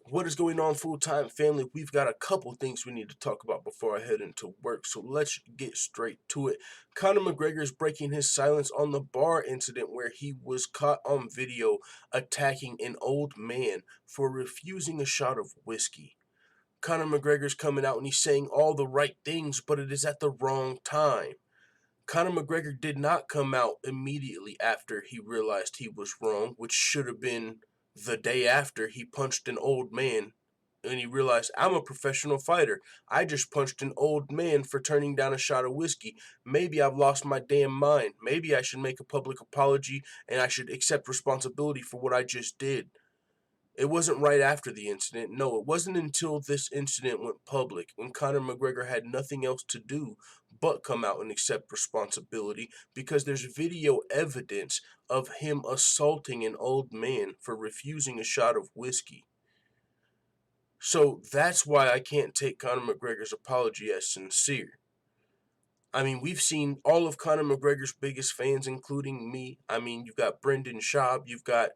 What is going on, full-time family? We've got a couple things we need to talk about before I head into work, so let's get straight to it. Conor McGregor is breaking his silence on the bar incident where he was caught on video attacking an old man for refusing a shot of whiskey. Conor McGregor's coming out and he's saying all the right things, but it is at the wrong time. Conor McGregor did not come out immediately after he realized he was wrong, which should have been the day after he punched an old man and he realized, I'm a professional fighter. I just punched an old man for turning down a shot of whiskey. Maybe I've lost my damn mind. Maybe I should make a public apology and I should accept responsibility for what I just did. It wasn't right after the incident. No, it wasn't until this incident went public, when Conor McGregor had nothing else to do but come out and accept responsibility, because there's video evidence of him assaulting an old man for refusing a shot of whiskey. So that's why I can't take Conor McGregor's apology as sincere. I mean, we've seen all of Conor McGregor's biggest fans, including me. I mean, you've got Brendan Schaub, you've got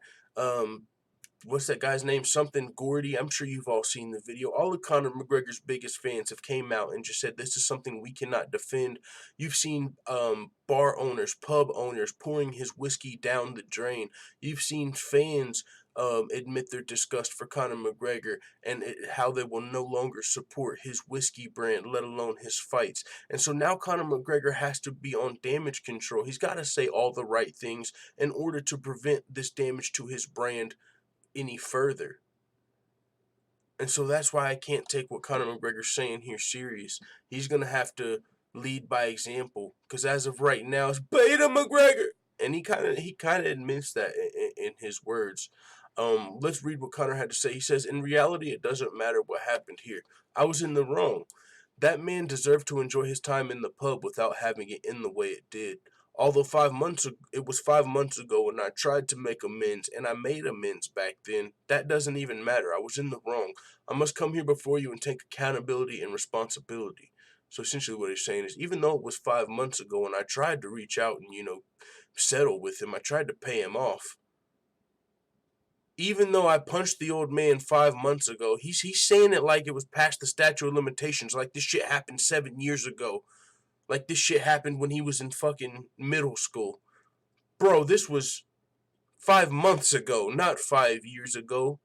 what's that guy's name? Something Gordy. I'm sure you've all seen the video. All of Conor McGregor's biggest fans have came out and just said this is something we cannot defend. You've seen bar owners, pub owners pouring his whiskey down the drain. You've seen fans admit their disgust for Conor McGregor and how they will no longer support his whiskey brand, let alone his fights. And so now Conor McGregor has to be on damage control. He's got to say all the right things in order to prevent this damage to his brand any further. And so that's why I can't take what Conor McGregor's saying here serious. He's going to have to lead by example, because as of right now, it's Beta McGregor. And he kind of admits that in his words. Let's read what Conor had to say. He says, in reality, it doesn't matter what happened here. I was in the wrong. That man deserved to enjoy his time in the pub without having it in the way it did. Although it was 5 months ago, and I tried to make amends, and I made amends back then. That doesn't even matter. I was in the wrong. I must come here before you and take accountability and responsibility. So essentially, what he's saying is, even though it was 5 months ago, and I tried to reach out and settle with him, I tried to pay him off. Even though I punched the old man 5 months ago, he's saying it like it was past the statute of limitations, like this shit happened 7 years ago. Like this shit happened when he was in fucking middle school. Bro, this was 5 months ago, not 5 years ago.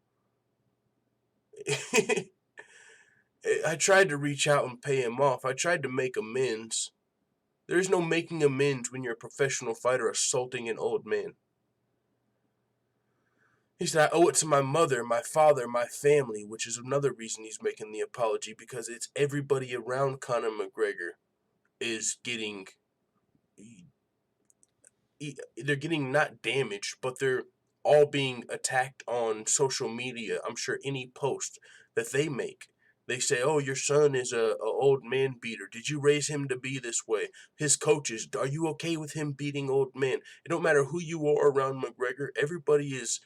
I tried to reach out and pay him off. I tried to make amends. There's no making amends when you're a professional fighter assaulting an old man. He said, I owe it to my mother, my father, my family, which is another reason he's making the apology, because it's everybody around Conor McGregor is getting, they're getting not damaged, but they're all being attacked on social media. I'm sure any post that they make, they say, oh, your son is a old man beater. Did you raise him to be this way? His coaches, are you okay with him beating old men? It don't matter who you are around McGregor. Everybody is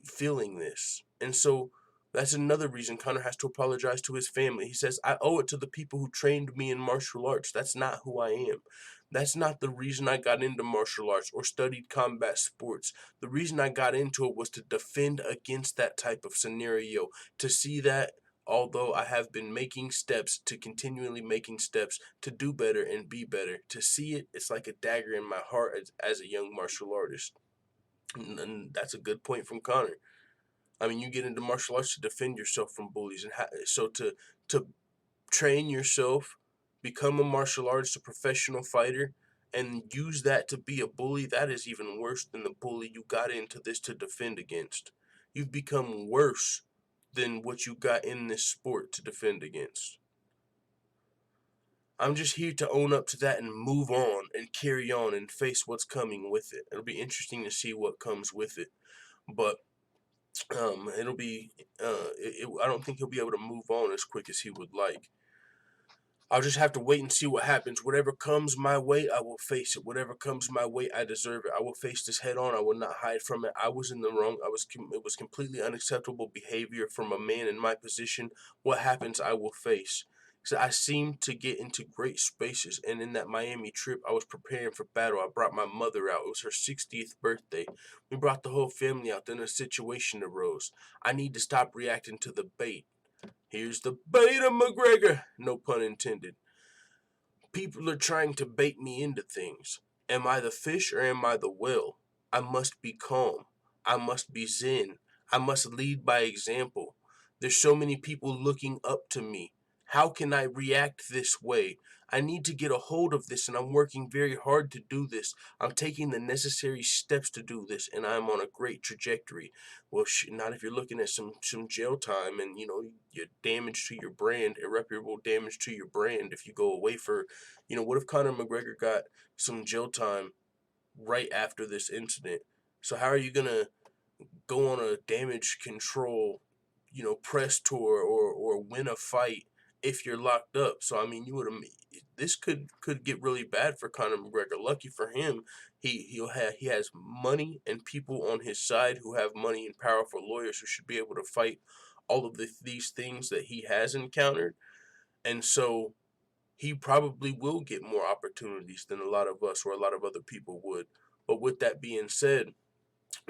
feeling this. And so that's another reason Conor has to apologize to his family. He says, I owe it to the people who trained me in martial arts. That's not who I am. That's not the reason I got into martial arts or studied combat sports. The reason I got into it was to defend against that type of scenario, to see that although I have been making steps, to continually making steps to do better and be better, to see it, it's like a dagger in my heart as a young martial artist. And that's a good point from Conor. I mean, you get into martial arts to defend yourself from bullies, and so to train yourself, become a martial artist, a professional fighter, and use that to be a bully. That is even worse than the bully you got into this to defend against. You've become worse than what you got in this sport to defend against. I'm just here to own up to that and move on and carry on and face what's coming with it. It'll be interesting to see what comes with it, but it'll be I don't think he'll be able to move on as quick as he would like. I'll just have to wait and see what happens. Whatever comes my way, I will face it. Whatever comes my way, I deserve it. I will face this head on. I will not hide from it. I was in the wrong. It was completely unacceptable behavior from a man in my position. What happens, I will face. So I seemed to get into great spaces, and in that Miami trip, I was preparing for battle. I brought my mother out. It was her 60th birthday. We brought the whole family out. Then a situation arose. I need to stop reacting to the bait. Here's the bait of McGregor. No pun intended. People are trying to bait me into things. Am I the fish or am I the whale? I must be calm. I must be zen. I must lead by example. There's so many people looking up to me. How can I react this way? I need to get a hold of this, and I'm working very hard to do this. I'm taking the necessary steps to do this, and I'm on a great trajectory. Well, not if you're looking at some jail time and, your damage to your brand, irreparable damage to your brand if you go away for, what if Conor McGregor got some jail time right after this incident? So how are you going to go on a damage control, press tour or win a fight if you're locked up? So I mean, this could get really bad for Conor McGregor. Lucky for him, he has money and people on his side who have money and powerful lawyers who should be able to fight all of these things that he has encountered. And so he probably will get more opportunities than a lot of us or a lot of other people would. But with that being said,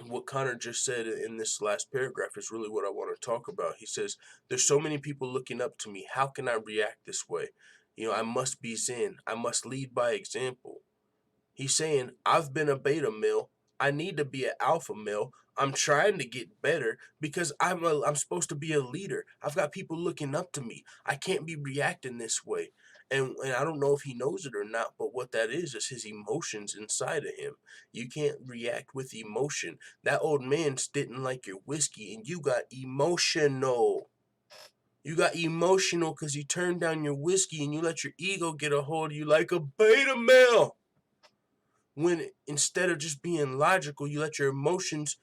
what Connor just said in this last paragraph is really what I want to talk about. He says, there's so many people looking up to me. How can I react this way? I must be zen. I must lead by example. He's saying, I've been a beta male. I need to be an alpha male. I'm trying to get better because I'm supposed to be a leader. I've got people looking up to me. I can't be reacting this way. And I don't know if he knows it or not, but what that is his emotions inside of him. You can't react with emotion. That old man didn't like your whiskey, and you got emotional. You got emotional because you turned down your whiskey and you let your ego get a hold of you like a beta male. When instead of just being logical, you let your emotions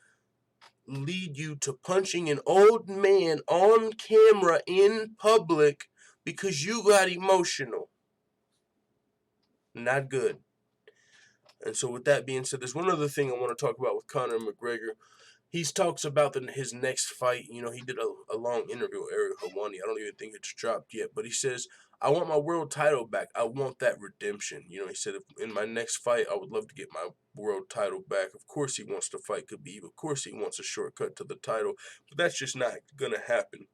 lead you to punching an old man on camera in public because you got emotional. Not good. And so with that being said, there's one other thing I want to talk about with Conor McGregor. He talks about his next fight. He did a long interview with Ariel Helwani. I don't even think it's dropped yet. But he says, I want my world title back. I want that redemption. He said, if in my next fight, I would love to get my world title back. Of course he wants to fight Khabib. Of course he wants a shortcut to the title. But that's just not going to happen.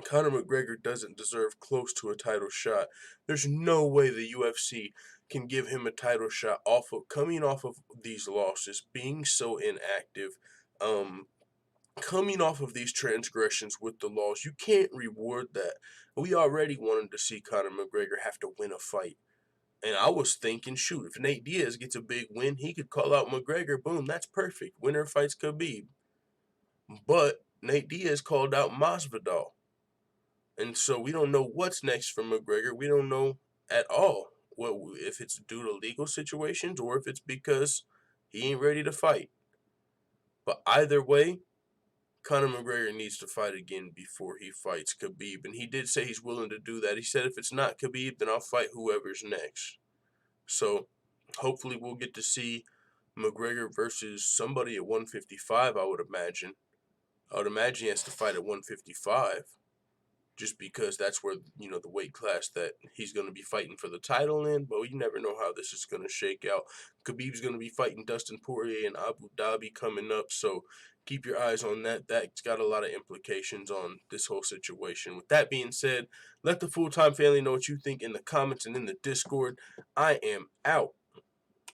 Conor McGregor doesn't deserve close to a title shot. There's no way the UFC can give him a title shot coming off of these losses, being so inactive, coming off of these transgressions with the laws. You can't reward that. We already wanted to see Conor McGregor have to win a fight. And I was thinking, shoot, if Nate Diaz gets a big win, he could call out McGregor. Boom, that's perfect. Winner fights Khabib. But Nate Diaz called out Masvidal. And so we don't know what's next for McGregor. We don't know at all if it's due to legal situations or if it's because he ain't ready to fight. But either way, Conor McGregor needs to fight again before he fights Khabib. And he did say he's willing to do that. He said if it's not Khabib, then I'll fight whoever's next. So hopefully we'll get to see McGregor versus somebody at 155, I would imagine. I would imagine he has to fight at 155. Just because that's where, the weight class that he's going to be fighting for the title in. But you never know how this is going to shake out. Khabib's going to be fighting Dustin Poirier in Abu Dhabi coming up. So keep your eyes on that. That's got a lot of implications on this whole situation. With that being said, let the full-time family know what you think in the comments and in the Discord. I am out.